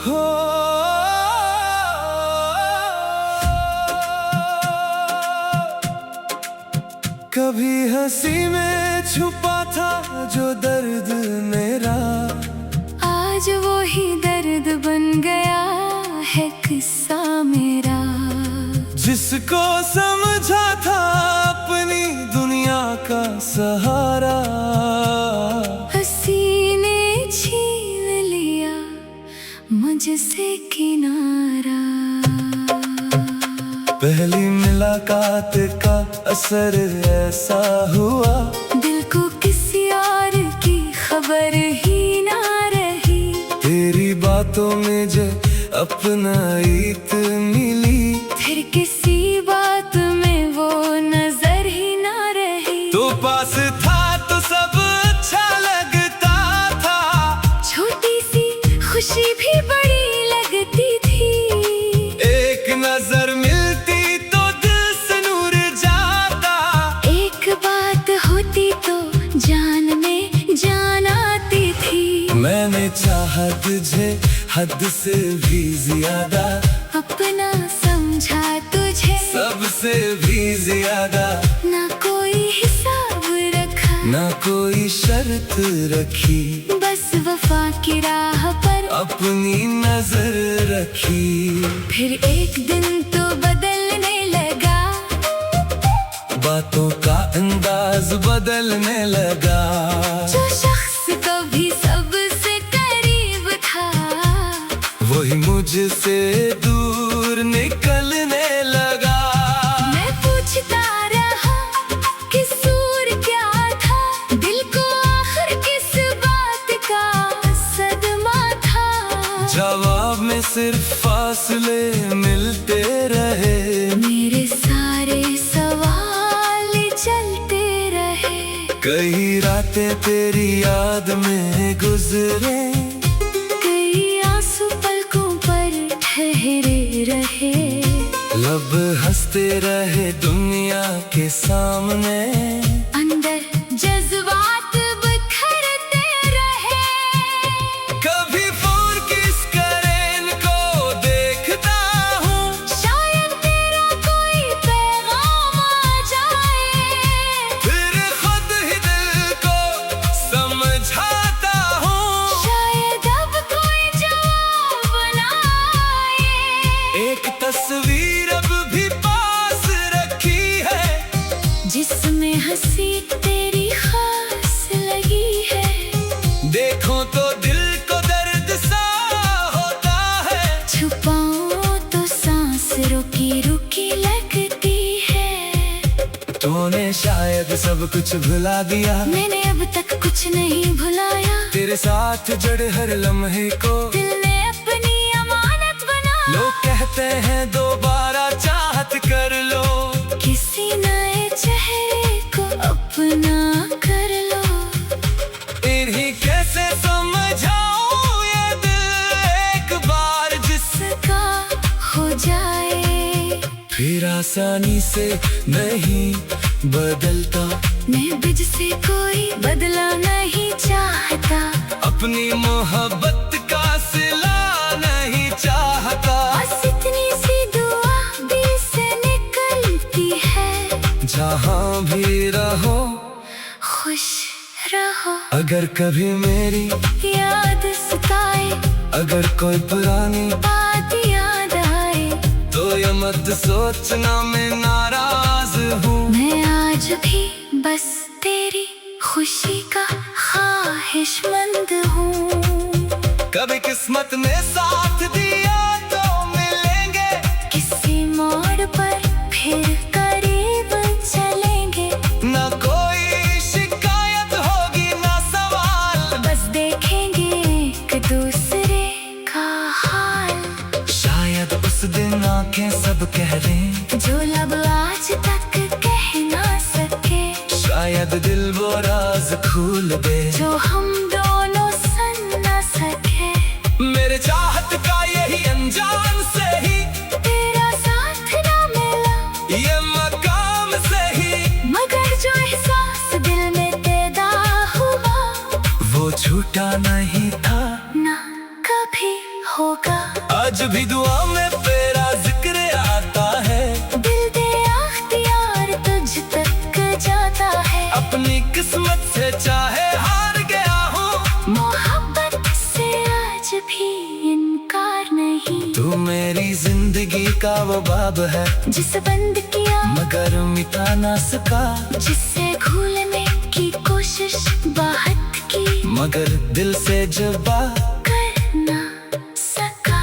हो कभी हंसी में छुपा था जो दर्द मेरा, आज वो ही दर्द बन गया है किस्सा मेरा। जिसको समझा था अपनी दुनिया का सहारा, हंसी ने छीन लिया मुझसे किनारा। पहली मुलाकात का असर ऐसा हुआ, दिल को किसी और की खबर ही ना रही। तेरी बातों में जो अपनाइत मिली, फिर किसी बात में वो नजर ही ना रही। तो पास था तो सब अच्छा लगता था, छोटी सी खुशी भी बड़ी लगती थी। एक नजर मिलती तो दिल से नूर जाता, एक बात होती तो जान में जान आती थी। मैंने चाहा तुझे हद से भी ज्यादा, अपना समझा तुझे सबसे भी ज्यादा। ना कोई हिसाब रखा, ना कोई शर्त रखी, बस वफा की राह पर अपनी नजर रखी। फिर एक दिन तो बदलने लगा, बातों का अंदाज बदलने लगा। जो शख्स कभी सबसे करीब था, वही मुझसे दूर निकलने लगा। मैं पूछता रहा कसूर क्या था, दिल को आखिर किस बात का सदमा था। जवाब में सिर्फ फासले मिलते रहे, मेरे सारे सवाल चलते रहे। कई रातें तेरी याद में गुजरे, कई आंसू पलकों पर ठहरे रहे। लब हंसते रहे दुनिया के सामने, अंदर जज्बात बिखरते रहे। कभी फोन किस करें को देखता हूँ, शायद तेरा कोई पैगाम आ जाए। फिर खुद ही दिल को समझाता हूँ, शायद अब कोई जवाब ना आए। एक तस्वीर अब भी पास रखी है, जिसमें हंसी तेरी खास लगी है। देखो तो दिल को दर्द सा होता है, छुपाऊं तो सांस रुकी रुकी लगती है। तूने शायद सब कुछ भुला दिया, मैंने अब तक कुछ नहीं भुलाया। तेरे साथ जुड़े हर लम्हे को दिल ने अपनी अमानत बना। लोग कहते हैं दोबारा चाहत कर लो, किसी नए चेहरे को अपना कर लो। इन्हीं कैसे समझाऊं ये दिल एक बार जिसका का हो जाए, फिर आसानी से नहीं बदलता। मैं बिज से कोई बदला नहीं चाहता। अपनी मोहब्बत का सिला नहीं चाहता। बस इतनी सी दुआ दिल से निकलती है, जहाँ भी रहो खुश रहो। अगर कभी मेरी याद सताए, अगर कोई पुरानी बात याद आए, तो ये मत सोचना मैं नाराज हूँ। मैं आज भी बस तेरी खुशी का ख्वाहिशमंद हूँ। कभी किस्मत ने साथ दिया तो मिलेंगे, किसी मोड़ पर फिर करीब चलेंगे। ना कोई शिकायत होगी ना सवाल, बस देखेंगे एक दूसरे का हाल। शायद उस दिन आंखें सब कह दें जो लब आज तक कह ना सके, शायद दिल वो राज खोल दे जो हम दोनों सन ना सके। मेरे चाहत का यही अनजान से ही तेरा साथ ना मिला, ये मकाम से ही, मगर जो एहसास दिल में पैदा हुआ, वो झूठा नहीं था। ना कभी होगा। आज भी दुआ में तेरा जिक्र आता है, दिल दे अख्तियार तुझ तक जाता है। अपनी किस्मत से चाहे हार गया हूँ, मोहब्बत से आज भी इनकार नहीं। तू मेरी जिंदगी का वो बाब है, जिसे बंद किया मगर मिटा ना सका, जिससे भूलने की कोशिश बहुत की, मगर दिल से जबा कर ना सका।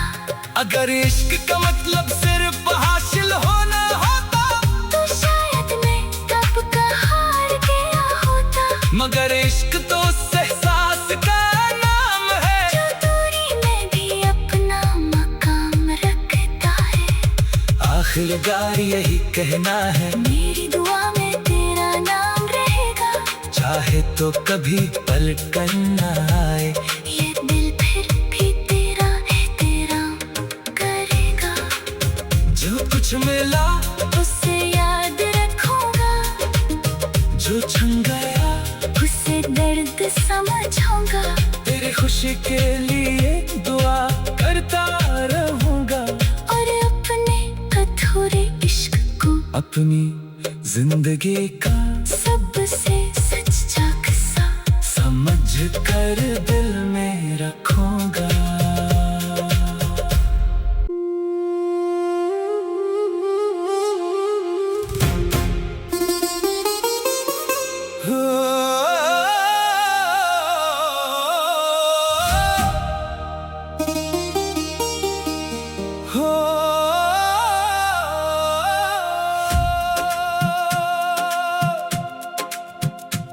अगर इश्क का मतलब सिर्फ हासिल होना होता, तो शायद मैं कब का हार गया होता। मगर इश्क तो उस एहसास का नाम है, जो दूरी में भी अपना मकाम रखता है। आखिरकार यही कहना है, मेरी दुआ में तेरा नाम रहेगा। चाहे तो कभी पलट कर ना आए, ये दिल फिर भी तेरा एहतराम करेगा। जो कुछ मिला उसे याद रखूंगा, जो छन गया उसे दर्द समझूंगा। तेरी खुशी के लिए दुआ करता रहूंगा, और अपने अधूरे इश्क को अपनी जिंदगी का सबसे सच्चा किस्सा समझ कर दिल में रखूंगा।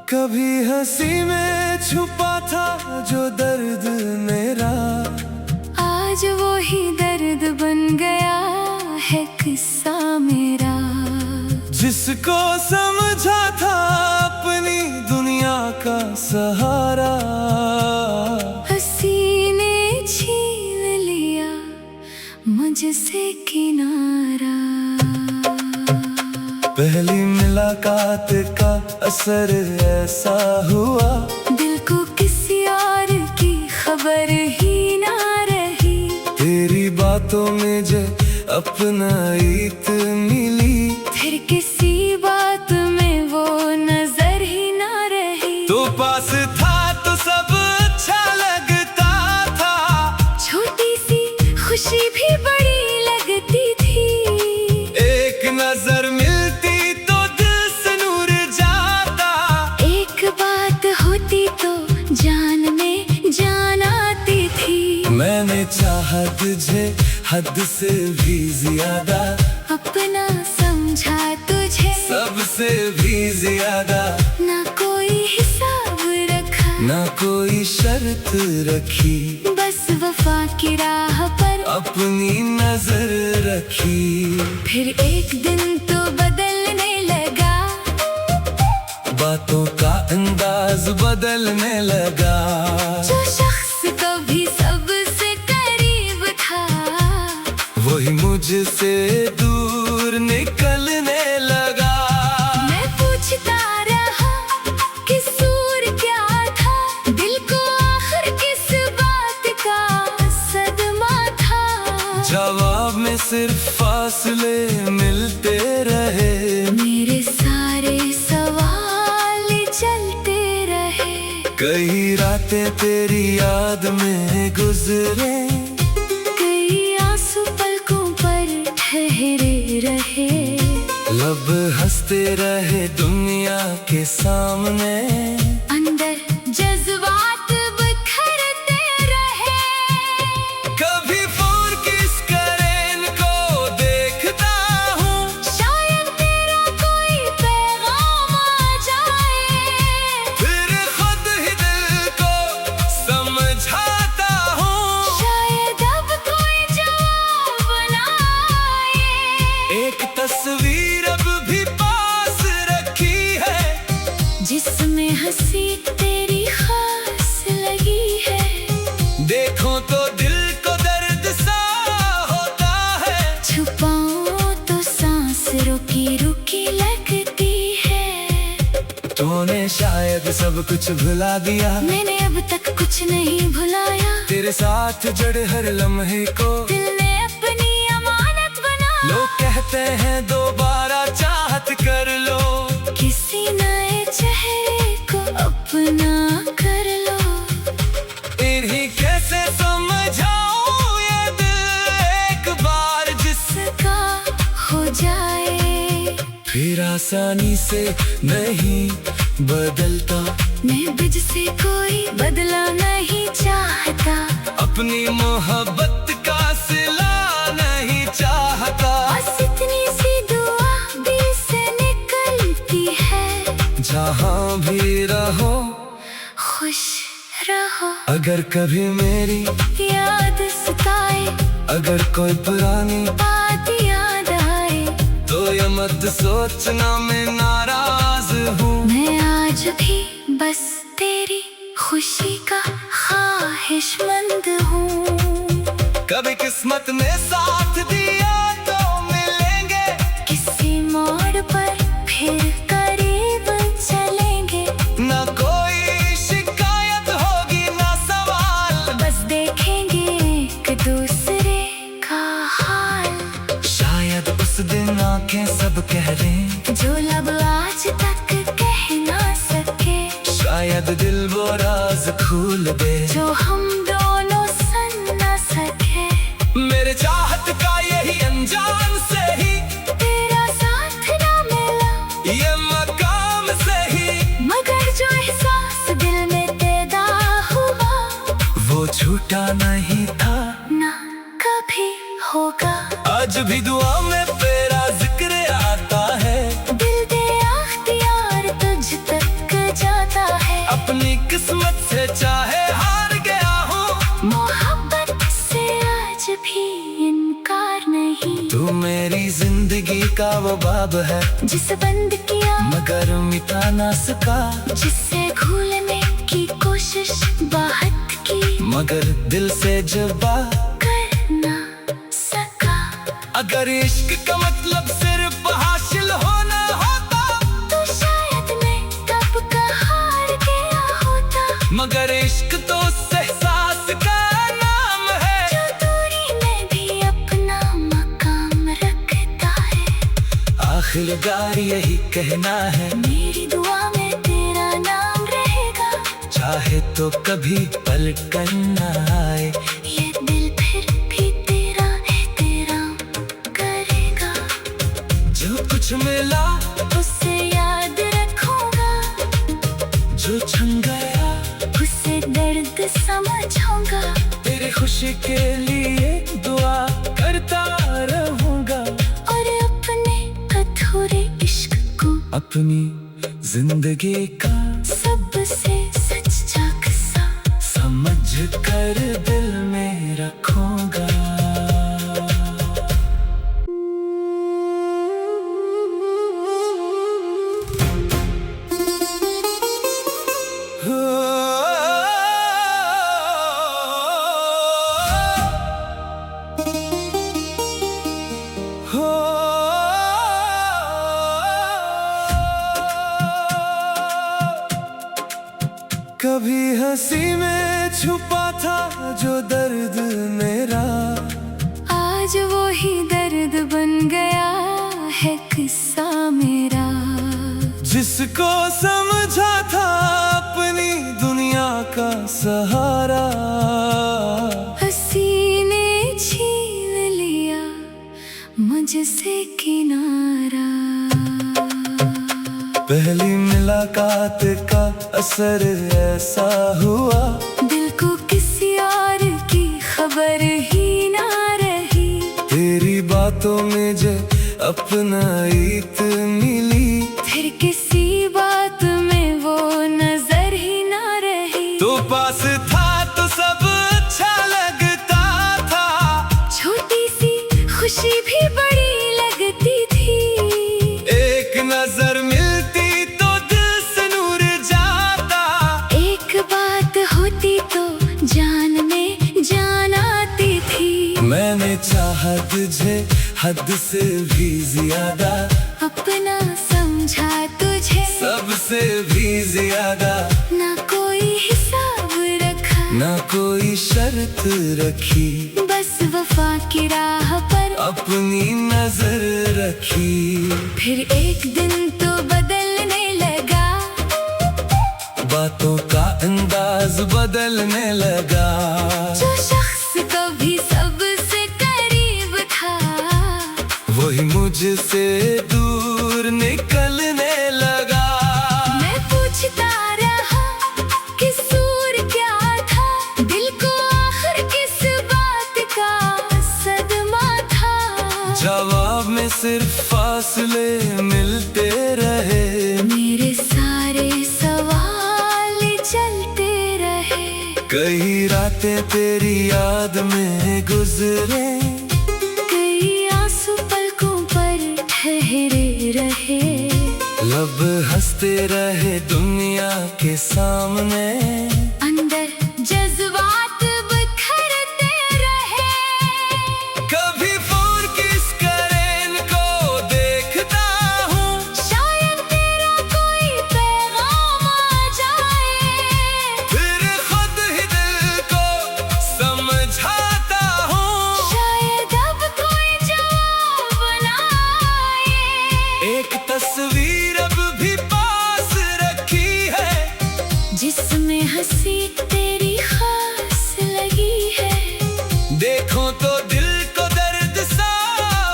कभी हंसी में छुपा था जो दर्द मेरा, आज वो ही दर्द बन गया है किस्सा मेरा। जिसको समझा था अपनी दुनिया का सहारा, हंसी ने छीन लिया मुझसे किनारा। पहली मुलाकात का असर ऐसा हुआ, दिल को किसी और की खबर ही ना रही। तेरी बातों में जो अपनाइत मिली, फिर किसी बात में वो नजर ही ना रही। तो पास था तो सब अच्छा लगता था, छोटी सी खुशी भी बड़ी लगती थी। एक नजर मिलती तो दिल से नूर जाता, एक बात होती तो जान में जान आती थी। मैंने चाहा तुझे हद से भी ज्यादा, अपना समझा तुझे सबसे भी ज्यादा, ना कोई हिसाब रखा, ना कोई शर्त रखी, बस वफा की राह पर अपनी नजर रखी। फिर एक दिन तो बदलने लगा, बातों का अंदाज बदलने लगा। जो शख्स कभी सबसे करीब था, वही मुझसे दूर निकलने लगा। मैं पूछता रहा कसूर क्या था, दिल को आखिर किस बात का सदमा था। जवाब में सिर्फ फासले मिलते रहे, मेरे सारे सवाल चलते रहे। कई रातें तेरी याद में गुजरे, कई आंसू पलकों पर ठहरे रहे। लब हंसते रहे दुनिया के सामने, अंदर जज्बात बिखरते रहे। कभी फोन किस करें को देखता हूँ, शायद तेरा कोई पैगाम आ जाए। फिर खुद ही दिल को समझाता हूँ, शायद अब कोई जवाब ना आए। एक तस्वीर अब भी पास रखी है, जिसमें हंसी तेरी खास लगी है। देखो तो दिल को दर्द सा होता है, छुपाऊं तो सांस रुकी रुकी लगती है। तूने मैंने शायद सब कुछ भुला दिया, मैंने अब तक कुछ नहीं भुलाया। तेरे साथ जड़े हर लम्हे को दिल ने अपनी अमानत बना। लोग कहते हैं दोबारा चाहत कर लो, किसी नए चेहरे को अपना कर लो। इन्हीं कैसे समझाऊं ये दिल एक बार जिसका हो जाए फिर आसानी से नहीं बदलता। मैं बीज से कोई बदला नहीं चाहता, अपनी मोहब्बत का सिला नहीं चाहता। बस इतनी सी दुआ दिल से निकलती है, जहाँ भी रहो खुश रहो। अगर कभी मेरी याद सताए, अगर कोई पुरानी बात याद आए, तो ये मत सोचना मैं नाराज हूँ। मैं आज भी बस तेरी खुशी का ख्वाहिशमंद हूँ। कभी किस्मत ने साथ दिया तो मिलेंगे, किसी मोड़ पर फिर करीब चलेंगे। ना कोई शिकायत होगी ना सवाल, बस देखेंगे एक दूसरे का हाल। शायद उस दिन आंखें सब कह दें जो लब आज तक कह ना सके, शायद दिल वो राज खोल दे जो हम दोनों सुन ना सके। मेरे चाहत का यही अनजान से ही तेरा साथ ना मिला, ये मकाम से ही, मगर जो एहसास दिल में पैदा हुआ, वो झूठा नहीं था ना कभी होगा। आज भी दुआ में तेरा जिक्र आता है, दिल दे अख्तियार तुझ तक जाता है। अपनी किस्मत से चाहे हार गया हूँ, मोहब्बत से आज भी इनकार नहीं। तू मेरी जिंदगी का वो बाब है, जिस बंद किया मगर मिटा ना सका, जिससे भूलने की कोशिश बहुत की, मगर दिल से जबा कर ना सका। अगर इश्क का मतलब सिर्फ हासिल होना होता, तो शायद मैं कब का हार गया होता। मगर इश्क तो उस एहसास का नाम है, जो दूरी में भी अपना मकाम रखता है। आखिरकार यही कहना है, मेरी दुआ में तेरा नाम रहेगा, चाहे तो कभी पलट कर ना आए, ये दिल फिर भी तेरा एहतराम करेगा। जो कुछ मिला उसे याद रखूंगा, जो छन गया उसे दर्द समझूंगा। तेरी खुशी के लिए दुआ करता रहूंगा, और अपने अधूरे इश्क को अपनी जिंदगी का सबसे सच्चा किस्सा समझ कर दिल में रखूंगा। कभी हंसी में छुपा था जो दर्द मेरा, आज वो ही दर्द बन गया है किस्सा मेरा। जिसको समझा था अपनी दुनिया का सहारा, हंसी ने छीन लिया मुझसे किनारा। पहली मुलाकात का असर ऐसा हुआ, दिल को किसी और की खबर ही ना रही। तेरी बातों में जो अपनाइत मिली, फिर किसी बात में वो नजर ही ना रही। तो पास था तो सब अच्छा लगता था, छोटी सी खुशी भी बड़ी लगती थी। एक नजर मिलती तो दिल से नूर जाता, एक बात होती तो जान में जान आती थी। मैंने चाहा तुझे हद से भी ज्यादा, अपना समझा तुझे सब सबसे भी ज्यादा, ना कोई हिसाब रखा, ना कोई शर्त रखी, बस वफा की राह पर अपनी नजर रखी। फिर एक दिन तो बदलने लगा, बातों का अंदाज बदलने लगा। जो शख्स कभी सबसे करीब था, वही मुझसे दूर निकलने लगा। मैं पूछता रहा कसूर क्या था, दिल को आखिर किस बात का सदमा था। जवाब में सिर्फ फासले मिलते रहे, मेरे सारे सवाल चलते रहे। कई रातें तेरी याद में गुजरे, कई आंसू पलकों पर ठहरे रहे। लब हंसते रहे दुनिया के सामने, अंदर जज्बात बिखरते रहे। कभी फोन किस करें को देखता हूँ, शायद तेरा कोई पैगाम आ जाए, फिर खुद ही दिल को समझाता हूँ। शायद अब कोई जवाब ना आए। एक तस्वीर अब भी पास रखी है, जिसमें हंसी तेरी खास लगी है। देखो तो दिल को दर्द सा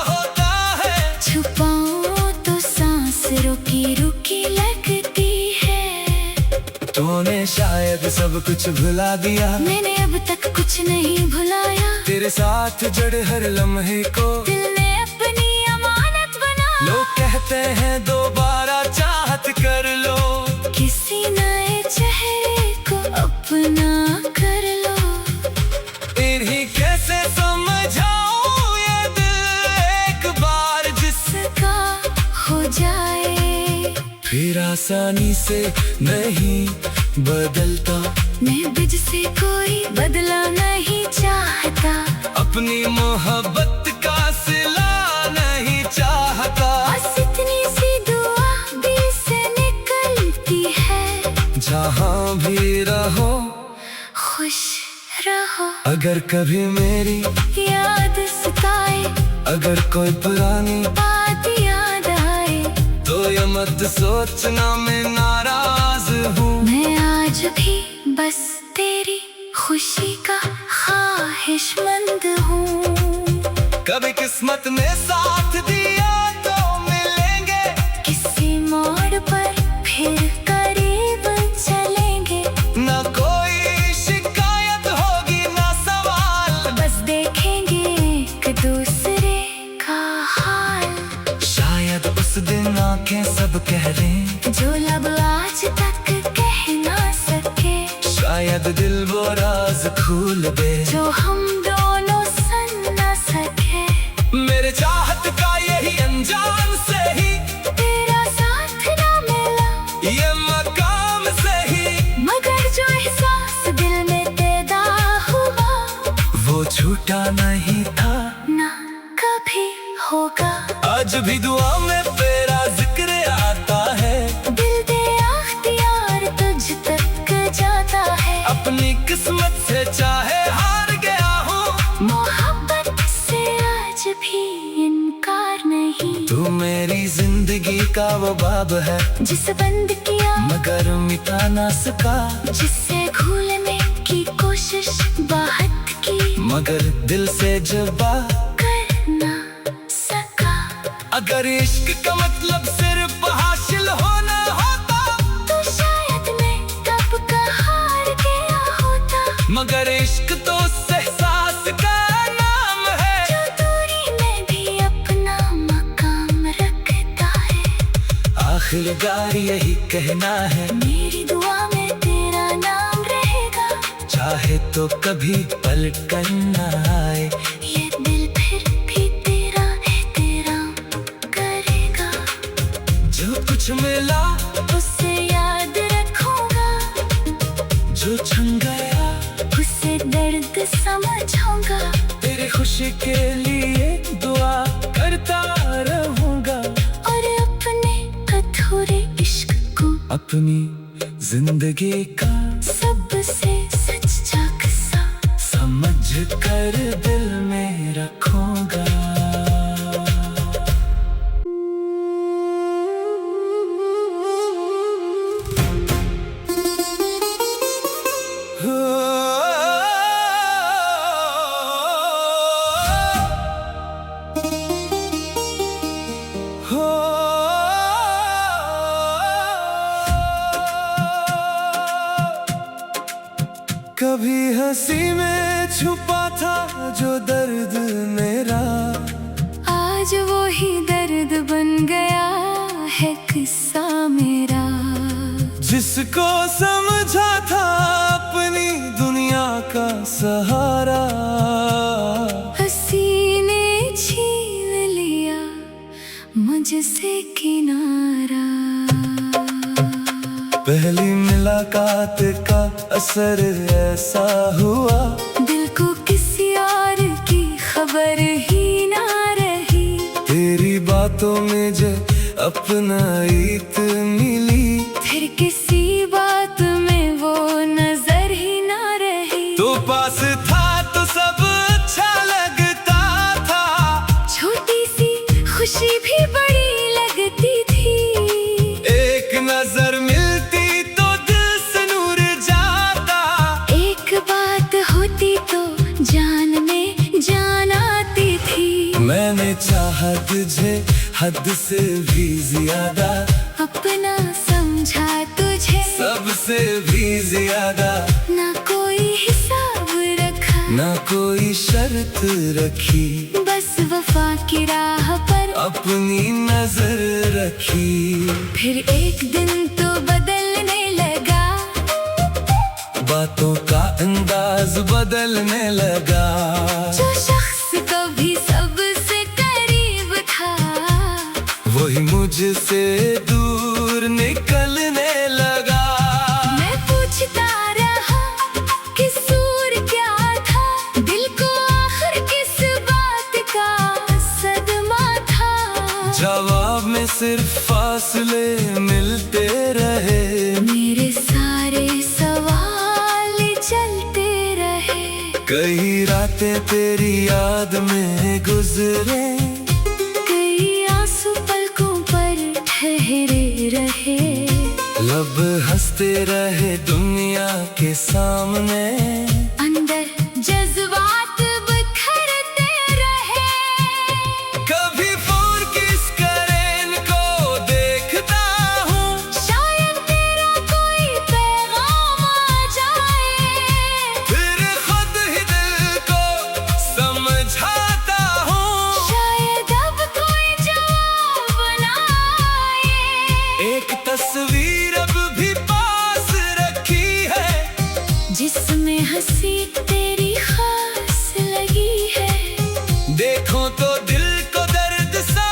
होता है, छुपाऊं तो सांस रुकी रुकी लगती है। तूने शायद सब कुछ भुला दिया, मैंने अब तक कुछ नहीं भुलाया। तेरे साथ जड़े हर लम्हे को दिल ने अपनी अमानत बनाया। लोग कहते हैं दोबारा चाहत कर लो, किसी नए चेहरे को अपना कर लो। इन्हीं कैसे समझाऊं ये दिल एक बार जिसका हो जाए, फिर आसानी से नहीं बदलता। मैं बीज से कोई बदला नहीं चाहता, अपनी मोहब्बत का सिला नहीं चाहता। बस इतनी सी दुआ दिल से निकलती है। जहाँ भी रहो खुश रहो। अगर कभी मेरी याद सताए, अगर कोई पुरानी बात याद आए, तो ये मत सोचना मैं नाराज हूँ। मैं आज भी बस तेरी खुशी का ख्वाहिशमंद हूँ। कभी किस्मत ने साथ दिया तो मिलेंगे, किसी मोड़ पर फिर करीब चलेंगे। ना कोई शिकायत होगी ना सवाल, बस देखेंगे एक दूसरे का हाल। शायद उस दिन आंखें सब कह दें, जो लब आज तक कह ना सके, शायद दिल वो राज खोल दे, जो हम दोनों सुन ना सके। मेरे चाहत का यही अनजान से ही तेरा साथ ना मिला, ये मकाम से ही, मगर जो एहसास दिल में पैदा हुआ, वो झूठा नहीं था ना कभी होगा। आज भी दुआ में तेरा जिक्र आता है, दिल दे अख्तियार तुझ तक जाता है। अपनी किस्मत से चाहे हार गया हूँ, मोहब्बत से आज भी इनकार नहीं। तू मेरी जिंदगी का वो बाब है, जिसे बंद किया मगर मिटा ना सका, जिससे भूलने की कोशिश बहुत की, मगर दिल से जबा कर ना सका। अगर इश्क का मतलब सिर्फ हासिल होना होता, तो शायद मैं तब का हार गया होता। मगर इश्क तो उस एहसास का नाम है, जो दूरी में भी अपना मकाम रखता है। आखिरकार यही कहना है, मेरी दुआ में तेरा नाम रहेगा। चाहे तो कभी पलट कर ना आए, ये दिल फिर भी तेरा एहतराम करेगा। जो कुछ मिला उसे याद रखूंगा, जो छन गया उसे दर्द समझूंगा। तेरी खुशी के लिए दुआ करता रहूंगा, और अपने अधूरे इश्क को अपनी जिंदगी का सबसे सच्चा किस्सा समझ कर दिल में रखूंगा। कभी हंसी में छुपा था जो दर्द मेरा, आज वो ही दर्द बन गया है किस्सा मेरा। जिसको समझा था अपनी दुनिया का सहारा, हंसी ने छीन लिया मुझसे किनारा। पहली मुलाकात का असर ऐसा हुआ, दिल को किसी और की खबर ही ना रही। तेरी बातों में जो अपनाइत मिली, फिर किसी बात में वो नजर ही ना रही। तो पास था तो सब अच्छा लगता था, छोटी सी खुशी भी बड़ी लगती थी। एक नजर मिलती तो दिल से नूर जाता, एक बात होती तो जान में जान आती थी। मैंने चाहा तुझे हद से भी ज्यादा, अपना समझा तुझे सबसे भी ज्यादा। ना कोई हिसाब रखा, ना कोई शर्त रखी, बस वफा की राह पर अपनी नजर रखी। फिर एक दिन तो बदलने लगा, बातों का अंदाज बदलने लगा। जो शख्स कभी सबसे करीब था, वही मुझसे दूर निकलने लगा। मैं पूछता रहा कसूर क्या था, दिल को आखिर किस बात का सदमा था। जवाब में सिर्फ फासले मिलते रहे, मेरे सारे सवाल चलते रहे। कई रातें तेरी याद में गुजरे, कई आंसू पलकों पर ठहरे रहे। लब हंसते रहे दुनिया के सामने, अंदर जज्बात बिखरते रहे। कभी फोन किस करें को देखता हूँ, शायद तेरा कोई पैगाम आ जाए। फिर खुद ही दिल को समझाता हूँ, शायद अब कोई जवाब ना आए। एक तस्वीर अब भी पास रखी है, जिसमें हंसी तेरी खास लगी है। देखो तो दिल को दर्द सा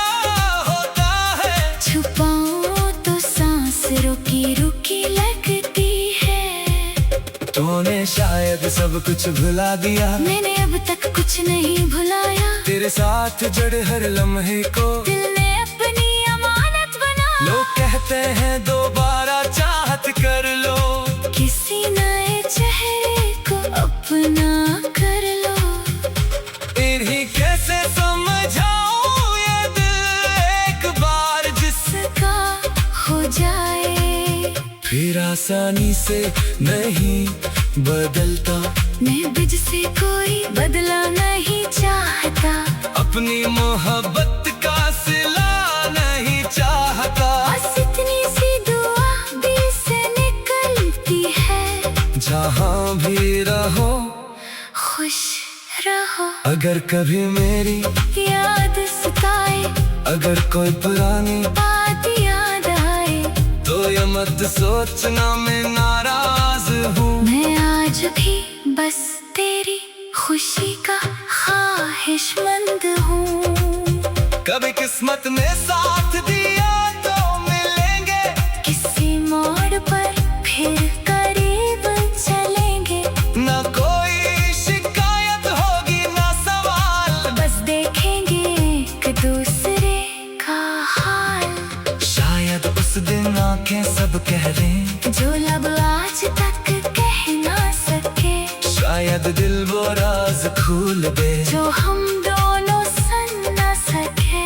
होता है, छुपाऊं तो सांस रुकी रुकी लगती है। तूने शायद सब कुछ भुला दिया, मैंने अब तक कुछ नहीं भुलाया। तेरे साथ जड़े हर लम्हे को दिल ने अपनी अमानत बनाया। लोग कहते हैं दोबारा चाहत कर लो, किसी नए चेहरे को अपना कर लो। इन्हीं कैसे समझाऊं ये दिल एक बार जिसका हो जाए, फिर आसानी से नहीं बदलता। मैं बिज से कोई बदला नहीं चाहता। अपनी मोहब्बत का सिला नहीं चाहता। बस इतनी सी दुआ दिल से निकलती है, जहाँ भी रहो खुश रहो। अगर कभी मेरी याद सताए, अगर कोई पुरानी बात याद आए, तो ये मत सोचना मैं नाराज हूँ। मैं आज भी बस तेरी खुशी का ख्वाहिशमंद हूँ। कभी किस्मत ने साथ दिया तो मिलेंगे, किसी मोड़ पर फिर करीब चलेंगे। ना कोई शिकायत होगी ना सवाल, बस देखेंगे एक दूसरे का हाल। शायद उस दिन आंखें सब कह रहे जो लब आज तक कह ना सके, शायद दिल वो राज खोल दे जो हम दोनों सुन ना सके।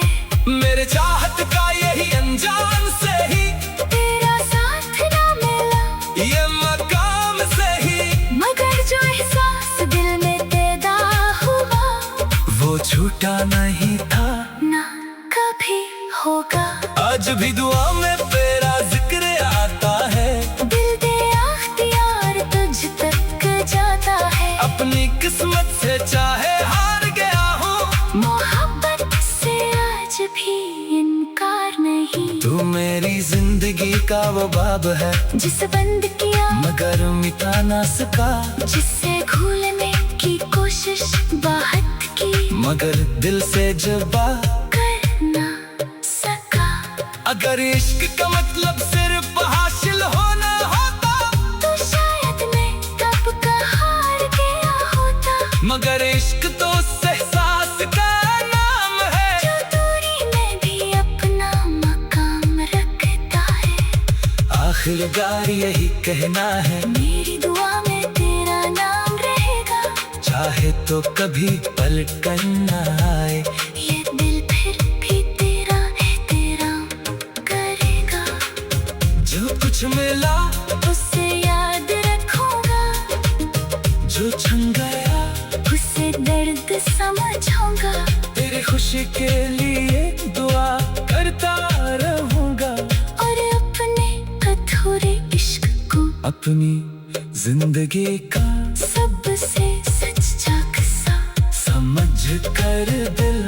मेरे चाहत का यही अनजान से ही तेरा साथ ना मिला, ये मकाम से ही, मगर जो एहसास दिल में पैदा हुआ वो झूठा नहीं था ना कभी होगा। आज भी दुआ में तेरा जिक्र आता है, दिल दे अख्तियार तुझ तक जाता है। अपनी किस्मत से चाहे हार गया हूँ, मोहब्बत से आज भी इनकार नहीं। तू मेरी जिंदगी का वो बाब है जिसे बंद किया मगर मिटा ना सका, जिससे भूलने की कोशिश बहुत की मगर दिल से जबा कर ना सका। अगर इश्क का मतलब सिर्फ हासिल होना होता तो शायद मैं तब का हार गया होता, मगर इश्क तो उस एहसास का नाम है जो दूरी में भी अपना मकाम रखता है। आखिरकार यही कहना है, मेरी दुआ में तेरा नाम रहेगा, चाहे तो कभी पलट कर ना आए, ये दिल फिर भी तेरा एहतराम करेगा। जो कुछ मिला उसे याद रखूंगा, जो छन गया उसे दर्द समझूंगा। तेरी खुशी के लिए दुआ करता रहूंगा, और अपने अधूरे इश्क को अपनी जिंदगी का सबसे सच्चा किस्सा समझ कर दिल